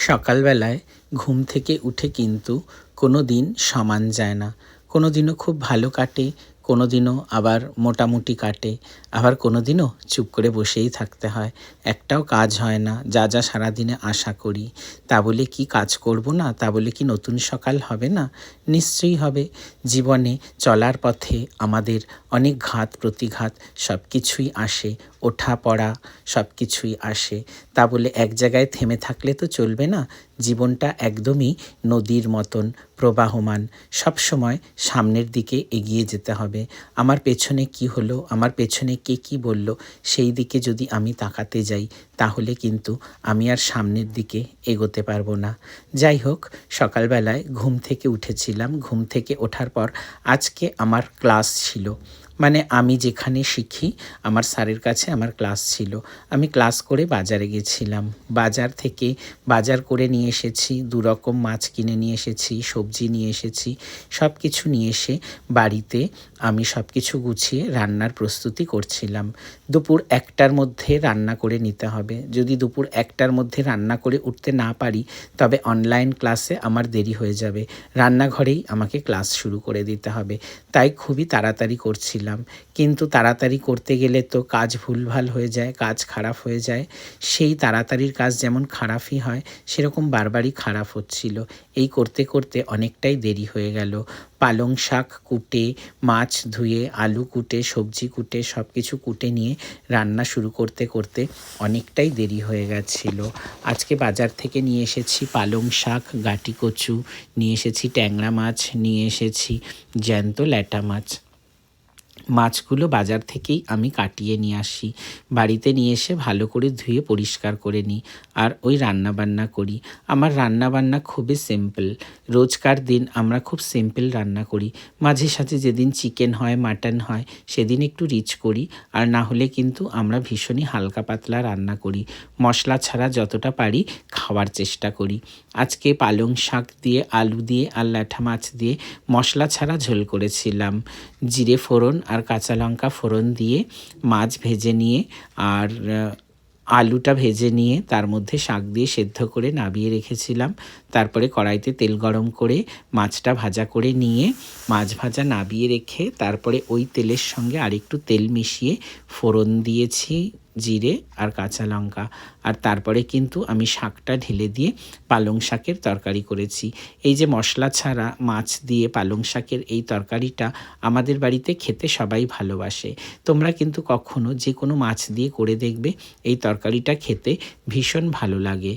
সকালবেলায় ঘুম থেকে উঠে কিন্তু কোনো দিন সমান যায় না। কোনো দিনও খুব ভালো কাটে, কোনো দিনও আবার মোটামুটি কাটে, আবার কোনো দিনও চুপ করে বসেই থাকতে হয়। একটাও কাজ হয় না, যা যা সারাদিনে আশা করি। তা বলে কি কাজ করব না? তা বলে কি নতুন সকাল হবে না? নিশ্চয়ই হবে। জীবনে চলার পথে আমাদের অনেক ঘাত প্রতিঘাত সব কিছুই আসে, ওঠা পড়া সব কিছুই আসে। তা বলে এক জায়গায় থেমে থাকলে তো চলবে না। জীবনটা একদমই নদীর মতন প্রবাহমান, সবসময় সামনের দিকে এগিয়ে যেতে হবে। আমার পেছনে কি হলো, আমার পেছনে কে কী বলল, সেই দিকে যদি আমি তাকাতে যাই তাহলে কিন্তু আমি আর সামনের দিকে এগোতে পারবো না। যাই হোক, সকালবেলায় ঘুম থেকে উঠেছিলাম। ঘুম থেকে ওঠার পর আজকে আমার ক্লাস ছিল। মানে আমি যেখানে শিখি আমার স্যারের কাছে আমার ক্লাস ছিল। আমি ক্লাস করে বাজারে গেছিলাম। বাজার থেকে বাজার করে নিয়ে এসেছি, ২ রকম মাছ কিনে নিয়ে এসেছি, সবজি নিয়ে এসেছি। সব কিছু নিয়ে এসে বাড়িতে আমি সব কিছু গুছিয়ে রান্নার প্রস্তুতি করছিলাম। দুপুর ১টার মধ্যে রান্না করে নিতে হবে। যদি দুপুর ১টার মধ্যে রান্না করে উঠতে না পারি তবে অনলাইন ক্লাসে আমার দেরি হয়ে যাবে। রান্নাঘরেই আমাকে ক্লাস শুরু করে দিতে হবে। তাই খুবই তাড়াতাড়ি করছিলাম। কিন্তু তাড়াতাড়ি করতে গেলে তো কাজ ভুলভাল হয়ে যায়, কাজ খারাপ হয়ে যায়। সেই তাড়াতাড়ির কাজ যেমন খারাপই হয়, সেরকম বারবারই খারাপ হচ্ছিল। এই করতে করতে অনেকটাই দেরি হয়ে গেল। পালং শাক কুটে, মাছ ধুয়ে, আলু কুটে, সবজি কুটে, সব কিছু কুটে নিয়ে রান্না শুরু করতে করতে অনেকটাই দেরি হয়ে গেছিল। আজকে বাজার থেকে নিয়ে এসেছি পালং শাক, গাঁটি কচু, নিয়ে এসেছি ট্যাংরা মাছ, নিয়ে এসেছি জ্যান্ত ল্যাটা মাছ। মাছগুলো বাজার থেকেই আমি কাটিয়ে নিয়ে আসি। বাড়িতে নিয়ে এসে ভালো করে ধুয়ে পরিষ্কার করে নিই, আর ওই রান্নাবান্না করি। আমার রান্নাবান্না খুবই সিম্পল। রোজকার দিন আমরা খুব সিম্পল রান্না করি। মাঝে সাঝে যেদিন চিকেন হয়, মাটন হয়, সেদিন একটু রিচ করি, আর না হলে কিন্তু আমরা ভীষণই হালকা পাতলা রান্না করি। মশলা ছাড়া যতটা পারি খাওয়ার চেষ্টা করি। আজকে পালং শাক দিয়ে, আলু দিয়ে আর ল্যাঠা মাছ দিয়ে মশলা ছাড়া ঝোল করেছিলাম। জিরে ফোড়ন আর কাঁচা লঙ্কা ফোড়ন দিয়ে মাছ ভেজে নিয়ে আর আলুটা ভেজে নিয়ে তার মধ্যে শাক দিয়ে সেদ্ধ করে নামিয়ে রেখেছিলাম। তারপরে কড়াইতে তেল গরম করে মাছটা ভাজা করে নিয়ে, মাছ ভাজা নামিয়ে রেখে তারপরে ওই তেলের সঙ্গে আরেকটু তেল মিশিয়ে ফোড়ন দিয়েছি, জিরে আর কাঁচা লঙ্কা। আর তারপরে কিন্তু আমি শাকটা ঢেলে দিয়ে পালং শাকের তরকারি করেছি। এই যে মশলা ছাড়া মাছ দিয়ে পালং শাকের এই তরকারিটা আমাদের বাড়িতে খেতে সবাই ভালোবাসে। তোমরা কিন্তু কখনো যে কোনো মাছ দিয়ে করে দেখবে, এই তরকারিটা খেতে ভীষণ ভালো লাগে।